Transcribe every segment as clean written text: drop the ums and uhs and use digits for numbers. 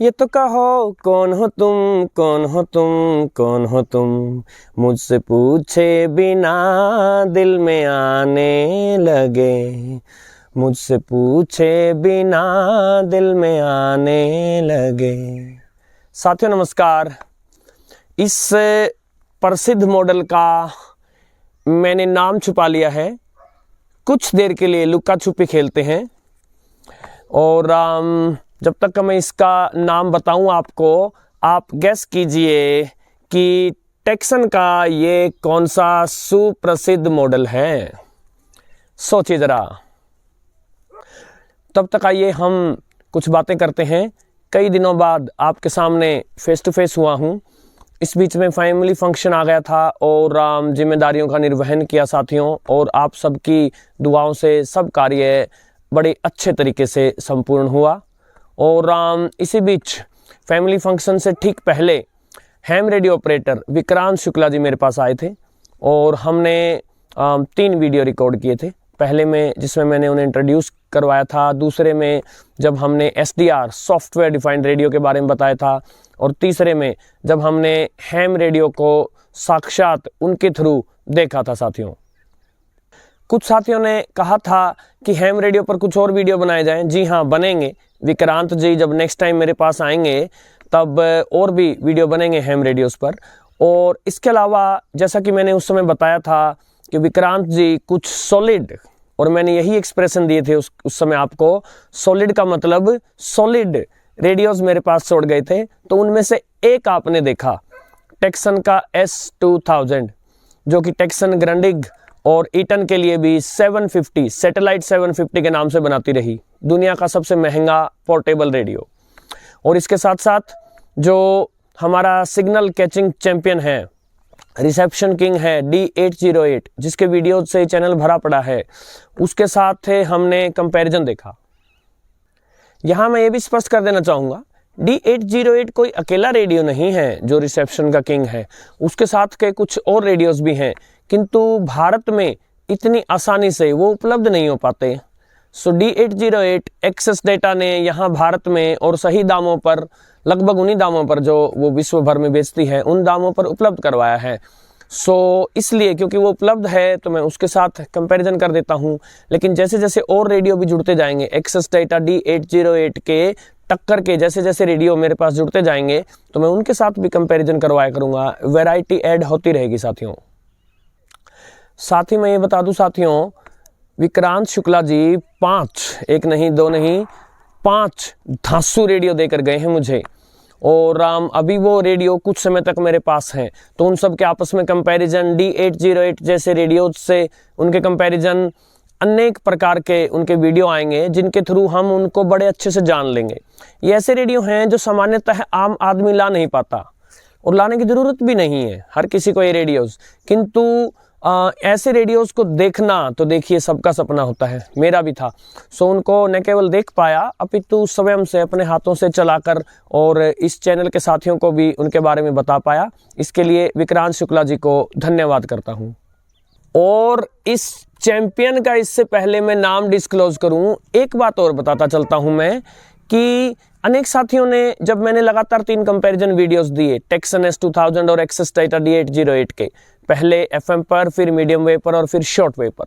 ये तो कहो कौन हो तुम, कौन हो तुम, कौन हो तुम, मुझसे पूछे बिना दिल में आने लगे, मुझसे पूछे बिना दिल में आने लगे। साथियों नमस्कार। इस प्रसिद्ध मॉडल का मैंने नाम छुपा लिया है। कुछ देर के लिए लुका छुपी खेलते हैं और जब तक मैं इसका नाम बताऊं आपको, आप गेस कीजिए कि टेक्सन का ये कौन सा सुप्रसिद्ध मॉडल है। सोचिए जरा। तब तक आइए हम कुछ बातें करते हैं। कई दिनों बाद आपके सामने फेस टू फेस हुआ हूं। इस बीच में फैमिली फंक्शन आ गया था और जिम्मेदारियों का निर्वहन किया साथियों, और आप सबकी दुआओं से सब कार्य बड़े अच्छे तरीके से संपूर्ण हुआ। और इसी बीच फैमिली फंक्शन से ठीक पहले ham radio operator Vikrant Shukla ji मेरे पास आए थे और हमने 3 वीडियो रिकॉर्ड किए थे। पहले में जिसमें मैंने उन्हें इंट्रोड्यूस करवाया था, दूसरे में जब हमने SDR सॉफ्टवेयर डिफाइंड रेडियो के बारे में बताया था, और तीसरे में जब हमने हैम रेडियो को साक्षात उनके थ्रू देखा था साथियों। कुछ साथियों ने कहा था कि हैम रेडियो पर कुछ और वीडियो बनाए जाएं। जी हाँ, बनेंगे। विक्रांत जी जब नेक्स्ट टाइम मेरे पास आएंगे तब और भी वीडियो बनेंगे हैम रेडियोस पर। और इसके अलावा जैसा कि मैंने उस समय बताया था कि विक्रांत जी कुछ सॉलिड, और मैंने यही एक्सप्रेशन दिए थे उस समय आपको, सॉलिड का मतलब सॉलिड रेडियोस मेरे पास छोड़ गए थे। तो उनमें से एक आपने देखा, टेक्सन का S2000, जो कि टेक्सन ग्रैंडिग और ईटन के लिए भी 750 सैटेलाइट 750 के नाम से बनाती रही, दुनिया का सबसे महंगा पोर्टेबल रेडियो। और इसके साथ साथ जो हमारा सिग्नल कैचिंग चैंपियन है, रिसेप्शन किंग है D808, जिसके वीडियो से चैनल भरा पड़ा है, उसके साथ हमने कंपैरिजन देखा। यहां मैं ये भी स्पष्ट कर देना चाहूंगा, D808 कोई अकेला रेडियो नहीं है जो रिसेप्शन का किंग है, उसके साथ के कुछ और रेडियोस भी हैं, किंतु भारत में इतनी आसानी से वो उपलब्ध नहीं हो पाते। सो D808 एक्सेस डेटा ने यहाँ भारत में और सही दामों पर, लगभग उन्हीं दामों पर जो वो विश्व भर में बेचती है, उन दामों पर उपलब्ध करवाया है। सो इसलिए क्योंकि वो उपलब्ध है तो मैं उसके साथ कंपैरिजन कर देता हूँ। लेकिन जैसे जैसे और रेडियो भी जुड़ते जाएंगे, एक्सेस डेटा D808 के टक्कर के जैसे जैसे रेडियो मेरे पास जुड़ते जाएंगे, तो मैं उनके साथ भी कंपैरिजन करवाया करूँगा। वैरायटी ऐड होती रहेगी साथियों। साथ ही मैं ये बता दूं साथियों, विक्रांत शुक्ला जी 5, एक नहीं, 2 नहीं, 5 धांसू रेडियो देकर गए हैं मुझे, और अभी वो रेडियो कुछ समय तक मेरे पास हैं। तो उन सब के आपस में कंपैरिजन, D808 जैसे रेडियो से उनके कंपैरिजन, अनेक प्रकार के उनके वीडियो आएंगे जिनके थ्रू हम उनको बड़े अच्छे से जान लेंगे। ये ऐसे रेडियो हैं जो सामान्यतः आम आदमी ला नहीं पाता, और लाने की जरूरत भी नहीं है हर किसी को ये रेडियोस। किंतु ऐसे रेडियोस को देखना, तो देखिए सबका सपना होता है, मेरा भी था। सो उनको न केवल देख पाया, अपितु स्वयं से अपने हाथों से चलाकर और इस चैनल के साथियों को भी उनके बारे में बता पाया। इसके लिए विक्रांत शुक्ला जी को धन्यवाद करता हूं। और इस चैंपियन का इससे पहले मैं नाम डिस्क्लोज करूं, एक बात और बताता चलता हूं मैं कि अनेक साथियों ने, जब मैंने लगातार 3 कंपैरिजन वीडियोस दिए, टेक्सन S2000 और एक्सेस डेटा D808 के, पहले FM पर, फिर मीडियम वेव पर और फिर शॉर्ट वेव पर,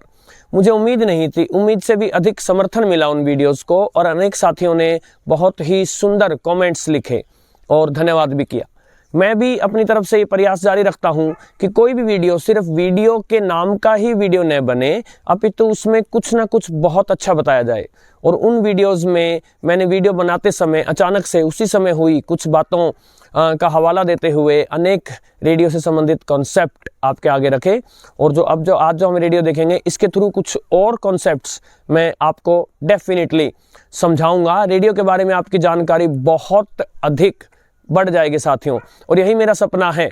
मुझे उम्मीद नहीं थी, उम्मीद से भी अधिक समर्थन मिला उन वीडियोस को, और अनेक साथियों ने बहुत ही सुंदर कमेंट्स लिखे और धन्यवाद भी किया। मैं भी अपनी तरफ से ये प्रयास जारी रखता हूं कि कोई भी वीडियो सिर्फ वीडियो के नाम का ही वीडियो न बने, अपितु उसमें कुछ ना कुछ बहुत अच्छा बताया जाए। और उन वीडियोस में मैंने वीडियो बनाते समय अचानक से उसी समय हुई कुछ बातों का हवाला देते हुए अनेक रेडियो से संबंधित कॉन्सेप्ट आपके आगे रखे, और जो आज जो हम रेडियो देखेंगे, इसके थ्रू कुछ और कॉन्सेप्ट्स मैं आपको डेफिनेटली समझाऊंगा। रेडियो के बारे में आपकी जानकारी बहुत अधिक बढ़ जाएगी साथियों, और यही मेरा सपना है।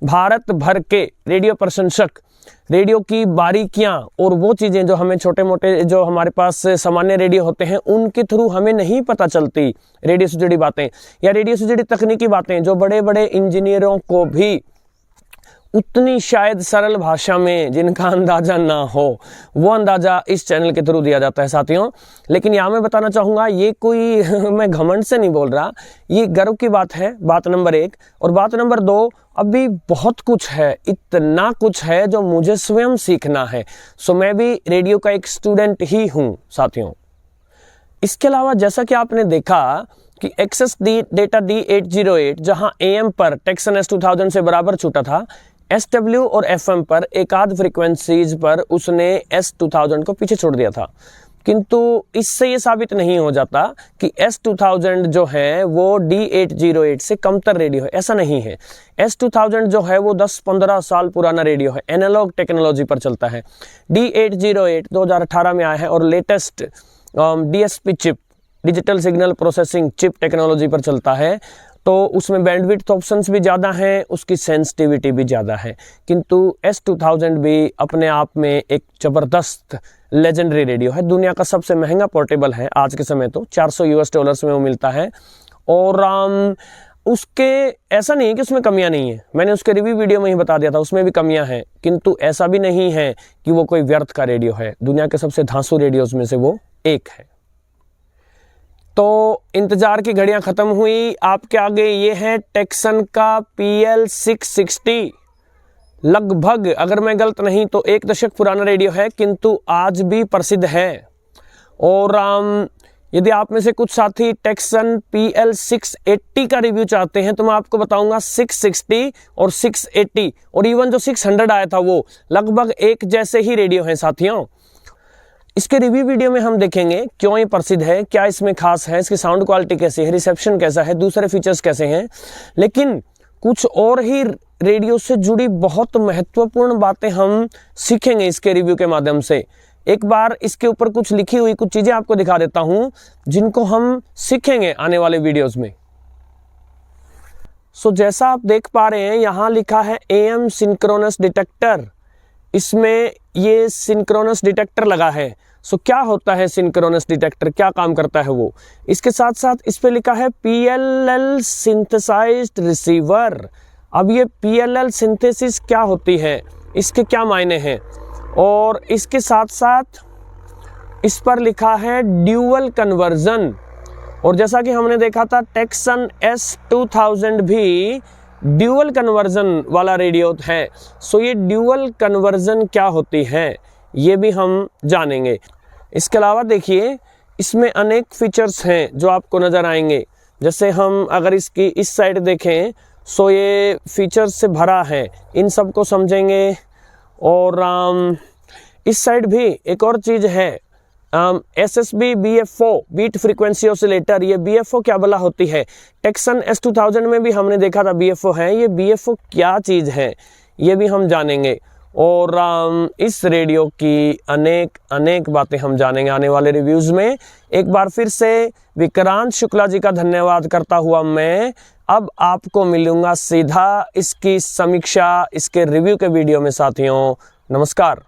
भारत भर के रेडियो प्रशंसक रेडियो की बारीकियां और वो चीजें जो हमें छोटे मोटे, जो हमारे पास सामान्य रेडियो होते हैं, उनके थ्रू हमें नहीं पता चलती रेडियो से जुड़ी बातें या रेडियो से जुड़ी तकनीकी बातें, जो बड़े बड़े इंजीनियरों को भी उतनी शायद सरल भाषा में जिनका अंदाजा ना हो, वो अंदाजा इस चैनल के थ्रू दिया जाता है साथियों। लेकिन यहाँ मैं बताना चाहूँगा, ये कोई मैं घमंड से नहीं बोल रहा, ये गर्व की बात है, बात नंबर 1। और बात नंबर 2, अभी बहुत कुछ है, इतना कुछ है जो मुझे स्वयं सीखना है। सो मैं भी रेडियो का एक स्टूडेंट ही हूँ साथियों। इसके अलावा जैसा कि आपने देखा कि एक्सेस डेटा D808 जहां AM पर टेक्सन S2000 से बराबर छूटा था, SW और FM पर एक आध फ्रीक्वेंसीज पर उसने S2000 को पीछे छोड़ दिया था। किंतु इससे ये साबित नहीं हो जाता कि S2000 जो है वो D808 से कमतर रेडियो है, ऐसा नहीं है। S2000 जो है वो 10-15 साल पुराना रेडियो है, एनालॉग टेक्नोलॉजी पर चलता है। D808 2018 में आया है और latest DSP chip, digital signal processing chip technology पर चलता है। तो उसमें बैंडविड्थ ऑप्शंस भी ज़्यादा हैं, उसकी सेंसिटिविटी भी ज़्यादा है। किंतु S2000 भी अपने आप में एक ज़बरदस्त लेजेंडरी रेडियो है, दुनिया का सबसे महंगा पोर्टेबल है आज के समय। तो $400 में वो मिलता है। और उसके ऐसा नहीं है कि उसमें कमियां नहीं है, मैंने उसके रिव्यू वीडियो में ही बता दिया था, उसमें भी कमियां हैं। किंतु ऐसा भी नहीं है कि वो कोई व्यर्थ का रेडियो है, दुनिया के सबसे धांसू रेडियोज में से वो एक है। तो इंतजार की घड़ियां खत्म हुई, आपके आगे ये है टेक्सन का PL660। लगभग, अगर मैं गलत नहीं तो 1 दशक पुराना रेडियो है, किंतु आज भी प्रसिद्ध है। और यदि आप में से कुछ साथी टेक्सन PL680 का रिव्यू चाहते हैं तो मैं आपको बताऊंगा 660 और 680 और इवन जो 600 आया था वो लगभग एक जैसे ही रेडियो हैं साथियों। इसके रिव्यू वीडियो में हम देखेंगे क्यों ये प्रसिद्ध है, क्या इसमें खास है, इसकी साउंड क्वालिटी कैसी है, रिसेप्शन कैसा है, दूसरे फीचर्स कैसे हैं। लेकिन कुछ और ही रेडियो से जुड़ी बहुत महत्वपूर्ण बातें हम सीखेंगे इसके रिव्यू के माध्यम से। एक बार इसके ऊपर कुछ लिखी हुई कुछ चीजें आपको दिखा देता हूं जिनको हम सीखेंगे आने वाले वीडियोस में। सो जैसा आप देख पा रहे हैं यहां लिखा है AM सिंक्रोनस डिटेक्टर, इसमें ये सिंक्रोनस डिटेक्टर लगा है। सो क्या होता है सिंक्रोनस डिटेक्टर, क्या काम करता है वो। इसके साथ साथ इस पे लिखा है PLL सिंथेसाइज्ड रिसीवर। अब ये PLL सिंथेसिस क्या होती है, इसके क्या मायने हैं। और इसके साथ साथ इस पर लिखा है ड्यूअल कन्वर्जन। और जैसा कि हमने देखा था टेक्सन S2000 भी ड्यूअल कन्वर्जन वाला रेडियो है। सो ये ड्यूअल कन्वर्जन क्या होती है ये भी हम जानेंगे। इसके अलावा देखिए इसमें अनेक फीचर्स हैं जो आपको नज़र आएंगे। जैसे हम अगर इसकी इस साइड देखें सो ये फीचर्स से भरा है, इन सब को समझेंगे। और इस साइड भी एक और चीज़ है SSB BFO beat frequency oscillator. ये BFO क्या भला होती है, टेक्सन S2000 में भी हमने देखा था BFO है, ये BFO क्या चीज़ है ये भी हम जानेंगे। और इस रेडियो की अनेक बातें हम जानेंगे आने वाले रिव्यूज़ में। एक बार फिर से विक्रांत शुक्ला जी का धन्यवाद करता हुआ मैं अब आपको मिलूंगा सीधा इसकी समीक्षा, इसके रिव्यू के वीडियो में साथियों। नमस्कार।